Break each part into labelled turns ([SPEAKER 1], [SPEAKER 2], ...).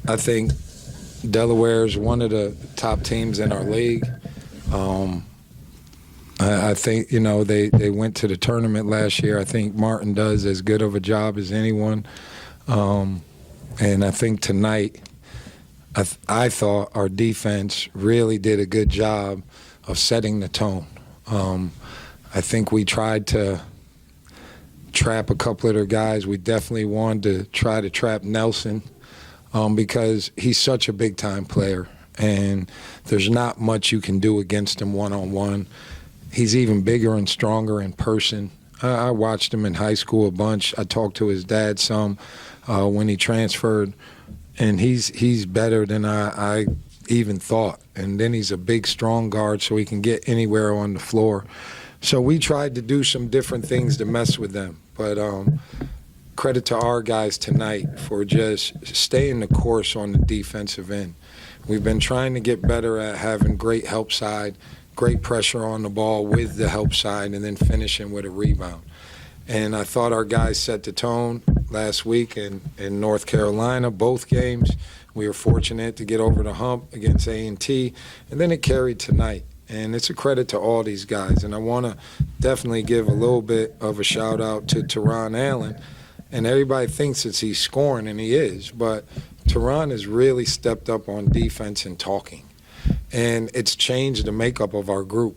[SPEAKER 1] I think Delaware is one of the top teams in our league. I think, they went to the tournament last year. I think Martin does as good of a job as anyone. And I think tonight, I thought our defense really did a good job of setting the tone. I think we tried to trap a couple of their guys. We definitely wanted to try to trap Nelson because he's such a big-time player, and there's not much you can do against him one-on-one. He's even bigger and stronger in person. I watched him in high school a bunch. I talked to his dad some when he transferred, and he's better than I even thought. And then he's a big, strong guard, so he can get anywhere on the floor. So we tried to do some different things to mess with them. But credit to our guys tonight for just staying the course on the defensive end. We've been trying to get better at having great help side, great pressure on the ball with the help side, and then finishing with a rebound. And I thought our guys set the tone last week in North Carolina, both games. We were fortunate to get over the hump against A&T, and then it carried tonight. And it's a credit to all these guys. And I want to definitely give a little bit of a shout-out to Teron Allen. And everybody thinks that he's scoring, and he is. But Teron has really stepped up on defense and talking. And it's changed the makeup of our group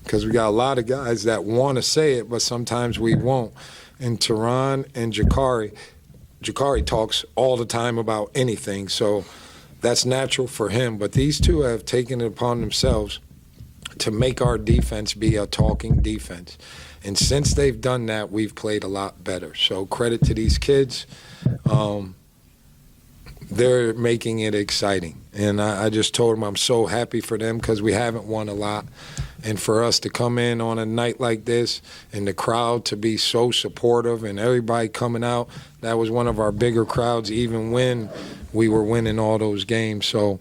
[SPEAKER 1] because we got a lot of guys that want to say it, but sometimes we won't. And Teron and Jakari talks all the time about anything, so that's natural for him. But these two have taken it upon themselves to make our defense be a talking defense. And since they've done that, we've played a lot better. So credit to these kids. They're making it exciting. And I just told them I'm so happy for them because we haven't won a lot. And for us to come in on a night like this and the crowd to be so supportive and everybody coming out, that was one of our bigger crowds even when we were winning all those games. So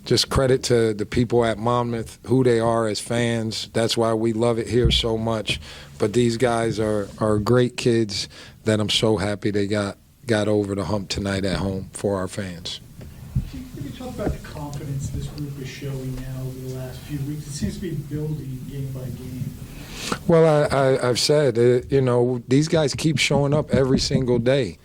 [SPEAKER 1] just credit to the people at Monmouth, who they are as fans. That's why we love it here so much. But these guys are great kids that I'm so happy they got over the hump tonight at home for our fans.
[SPEAKER 2] Can you talk about the confidence this group is showing now over the last few weeks? It seems to be building game by game.
[SPEAKER 1] Well, I've said, these guys keep showing up every single day.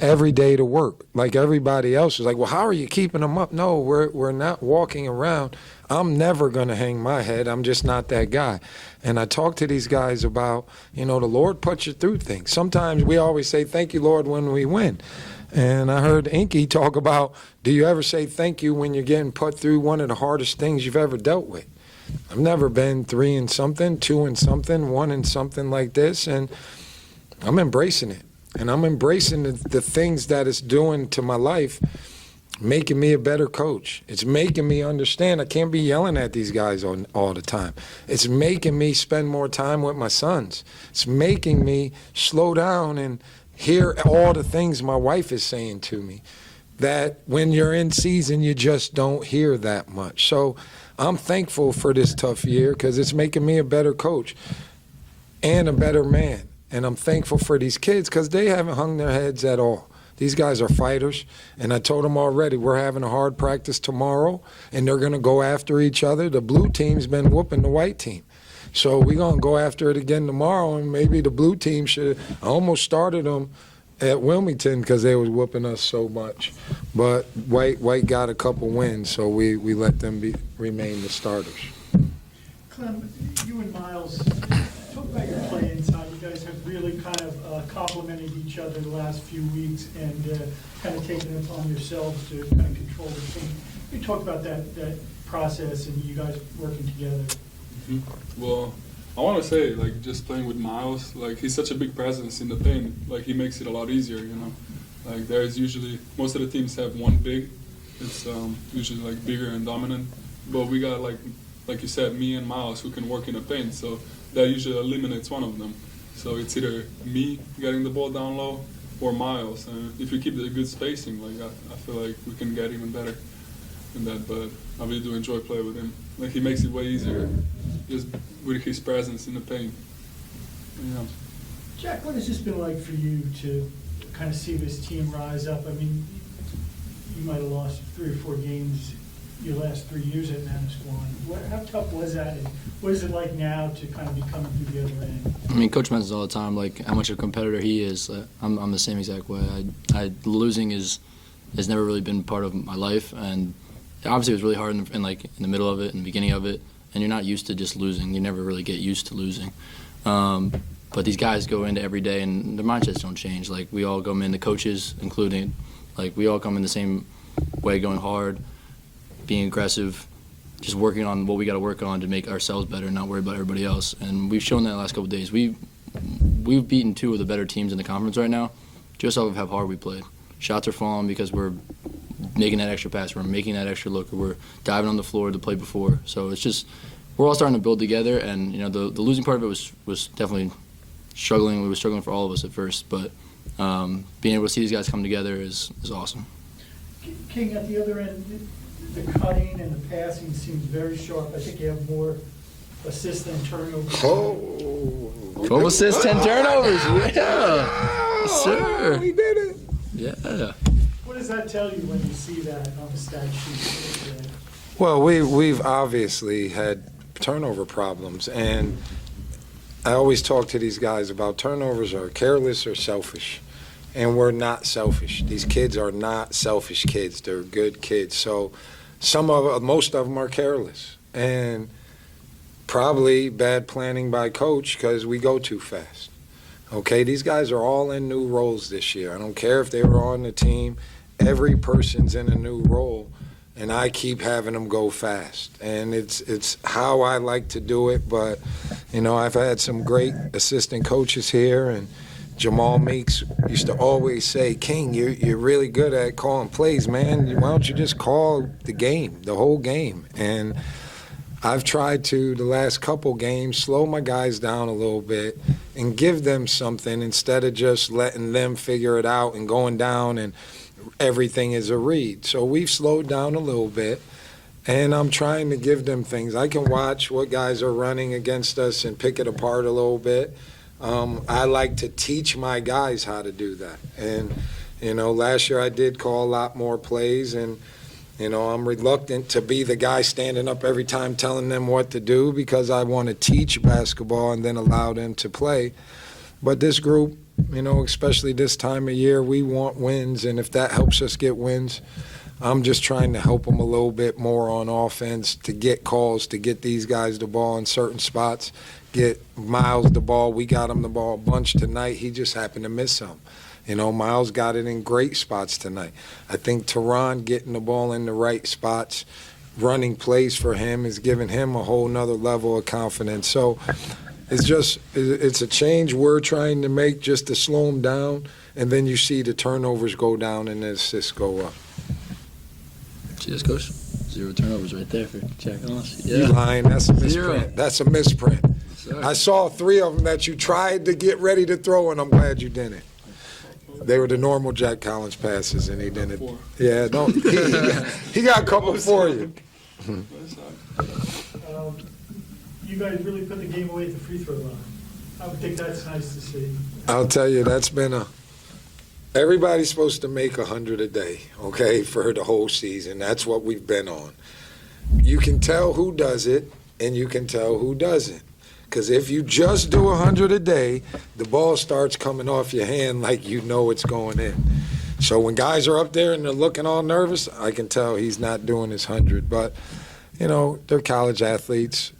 [SPEAKER 1] Every day to work, like everybody else is like, well, how are you keeping them up? No, we're not walking around. I'm never going to hang my head. I'm just not that guy. And I talk to these guys about, the Lord puts you through things. Sometimes we always say, thank you, Lord, when we win. And I heard Inky talk about, do you ever say thank you when you're getting put through one of the hardest things you've ever dealt with? I've never been 3 and something, 2 and something, 1 and something like this, and I'm embracing it. And I'm embracing the things that it's doing to my life, making me a better coach. It's making me understand I can't be yelling at these guys all the time. It's making me spend more time with my sons. It's making me slow down and hear all the things my wife is saying to me that when you're in season, you just don't hear that much. So I'm thankful for this tough year because it's making me a better coach and a better man. And I'm thankful for these kids because they haven't hung their heads at all. These guys are fighters, and I told them already we're having a hard practice tomorrow, and they're going to go after each other. The blue team's been whooping the white team. So we're going to go after it again tomorrow, and maybe the blue team should – I almost started them at Wilmington because they was whooping us so much. But white got a couple wins, so we let them remain the starters.
[SPEAKER 2] Clem, you and Miles, talk about your play inside. You guys have really kind of complemented each other the last few weeks and kind of taken it upon yourselves to kind of control the team. You talk about that process and you guys working together.
[SPEAKER 3] Mm-hmm. Well, I want to say, just playing with Miles, he's such a big presence in the paint. He makes it a lot easier, there's usually, most of the teams have one big. It's usually, bigger and dominant. But we got, like you said, me and Miles who can work in the paint, so that usually eliminates one of them. So it's either me getting the ball down low or Miles. And if we keep the good spacing, I feel like we can get even better in that. But I really do enjoy playing with him. He makes it way easier just with his presence in the paint. Yeah.
[SPEAKER 2] Jack, what has this been like for you to kind of see this team rise up? I mean, you might have lost 3 or 4 games your last 3 years at Manasquan. How tough was that, and what is it like now to kind of be coming through the other end?
[SPEAKER 4] I mean, Coach mentions all the time, like, how much of a competitor he is. I'm the same exact way. Losing has never really been part of my life, and obviously it was really hard in the middle of it, in the beginning of it, and you're not used to just losing. You never really get used to losing. But these guys go into every day, and their mindsets don't change. Like, we all come in, the coaches including, like, we all come in the same way, going hard, being aggressive, just working on what we got to work on to make ourselves better and not worry about everybody else. And we've shown that the last couple of days. We've beaten 2 of the better teams in the conference right now just off of how hard we played. Shots are falling because we're making that extra pass, we're making that extra look, or we're diving on the floor the play before. So it's just, we're all starting to build together, and you know, the losing part of it was definitely struggling. We were struggling for all of us at first, but being able to see these guys come together is awesome.
[SPEAKER 2] King, at the other end, the cutting and the passing seems very sharp. I think you have more assists than turnovers.
[SPEAKER 4] 12 assists, 10 turnovers. Yeah. Yes, sir.
[SPEAKER 1] We did it.
[SPEAKER 4] Yeah.
[SPEAKER 2] What does that tell you when you see that on the stat sheet?
[SPEAKER 1] Well, we've obviously had turnover problems, and I always talk to these guys about turnovers are careless or selfish, and we're not selfish. These kids are not selfish kids. They're good kids. So most of them are careless, and probably bad planning by coach because we go too fast. Okay, these guys are all in new roles this year. I don't care if they were on the team. Every person's in a new role, and I keep having them go fast. And it's how I like to do it, but, you know, I've had some great assistant coaches here, and Jamal Meeks used to always say, King, you're really good at calling plays, man. Why don't you just call the game, the whole game? And I've tried to, the last couple games, slow my guys down a little bit and give them something instead of just letting them figure it out and going down and everything is a read. So we've slowed down a little bit, and I'm trying to give them things. I can watch what guys are running against us and pick it apart a little bit. I like to teach my guys how to do that. And, you know, last year I did call a lot more plays, and, you know, I'm reluctant to be the guy standing up every time telling them what to do because I want to teach basketball and then allow them to play. But this group, you know, especially this time of year, we want wins, and if that helps us get wins, I'm just trying to help them a little bit more on offense to get calls, to get these guys the ball in certain spots, get Miles the ball. We got him the ball a bunch tonight. He just happened to miss some. You know, Miles got it in great spots tonight. I think Teron getting the ball in the right spots, running plays for him is giving him a whole nother level of confidence. So it's a change we're trying to make just to slow them down, and then you see the turnovers go down and the assists go up.
[SPEAKER 4] See this, Coach? 0 turnovers right there for Jack Ellis.
[SPEAKER 1] You lying. That's a misprint.
[SPEAKER 4] 0.
[SPEAKER 1] That's a misprint.
[SPEAKER 4] Sorry.
[SPEAKER 1] I saw 3 of them that you tried to get ready to throw, and I'm glad you didn't. They were the normal Jack Collins passes, and he didn't. Yeah, don't. He got a couple for you.
[SPEAKER 2] You guys really put the game away at the free throw line. I would think that's nice to see.
[SPEAKER 1] I'll tell you, that's been everybody's supposed to make 100 a day, okay, for the whole season. That's what we've been on. You can tell who does it, and you can tell who doesn't. Because if you just do 100 a day, the ball starts coming off your hand like you know it's going in. So when guys are up there and they're looking all nervous, I can tell he's not doing his 100. But, you know, they're college athletes.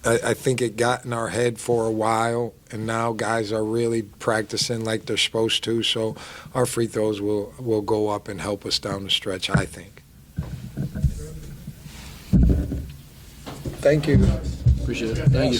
[SPEAKER 1] I think it got in our head for a while, and now guys are really practicing like they're supposed to. So our free throws will go up and help us down the stretch, I think. Thank you.
[SPEAKER 4] Appreciate it. Thank you.